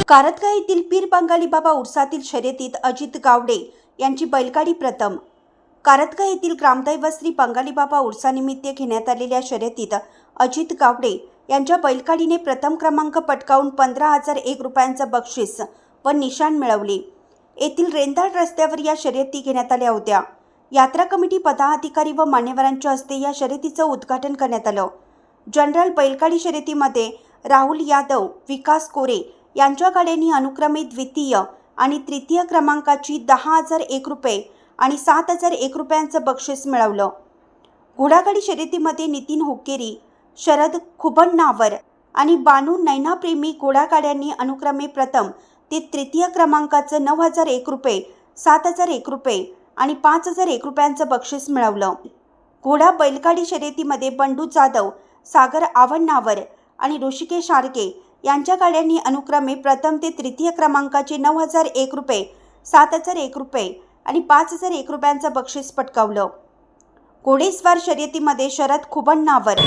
कारतगा येथील पीर बंगाली बाबा उर्सातील शर्यतीत अजित गावडे यांची बैलगाडी प्रथम। कारतगा येथील ग्रामदैवत श्री बंगाली बाबा उर्सानिमित्त घेण्यात आलेल्या शर्यतीत अजित गावडे यांच्या बैलगाडीने प्रथम क्रमांक पटकावून 15,001 रुपयांचं बक्षीस व निशाण मिळवले। येथील रेंदाळ रस्त्यावर या शर्यती घेण्यात आल्या होत्या। यात्रा कमिटी पदाधिकारी व मान्यवरांच्या हस्ते या शर्यतीचं उद्घाटन करण्यात आलं। जनरल बैलगाडी शर्यतीमध्ये राहुल यादव, विकास कोरे यांच्या गाड्यांनी अनुक्रमे द्वितीय आणि तृतीय क्रमांकाची 10,001 रुपये आणि 7,001 रुपयांचं बक्षीस मिळवलं। घोडागाडी शर्यतीमध्ये नितीन हुक्केरी, शरद खुबणनावर आणि बानू नैनाप्रेमी घोडागाड्यांनी अनुक्रमे प्रथम ते तृतीय क्रमांकाचं 9,001 रुपये, 7,001 रुपये आणि 5,001 रुपयांचं बक्षीस मिळवलं। घोडा बैलगाडी शर्यतीमध्ये बंडू जाधव, सागर आवणनावर आणि ऋषिकेश आरके यांच्या गाड्यांनी अनुक्रमे प्रथम ते तृतीय क्रमांकाचे 9,001 रुपये, 7,001 रुपये आणि 5,001 रुपयांचं बक्षीस पटकावलं। घोडेस्वार शर्यतीमध्ये शरद खुबणनावर,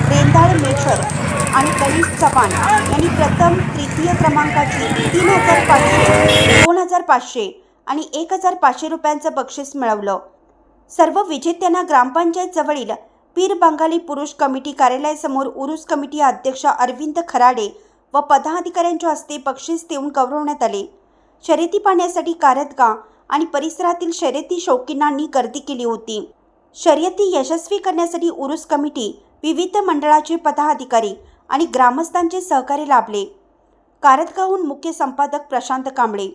रेंदाळ मेछर आणि गणेश चव्हाण यांनी प्रथम तृतीय क्रमांकाची 3,500, 2,500 आणि 1,500 रुपयांचं बक्षीस मिळवलं। सर्व विजेत्यांना ग्रामपंचायत जवळील पीर बंगाली पुरुष कमिटी कार्यालयासमोर उरूस कमिटी अध्यक्ष अरविंद खराडे व पदाधिकाऱ्यांच्या हस्ते बक्षीस देऊन गौरवण्यात आले। शर्यती पाहण्यासाठी कारतगा आणि परिसरातील शर्यती शौकीनांनी गर्दी केली होती। शर्यती यशस्वी करण्यासाठी उरूस कमिटी, विविध मंडळाचे पदाधिकारी आणि ग्रामस्थांचे सहकार्य लाभले। कारतगाहून मुख्य संपादक प्रशांत कांबळे।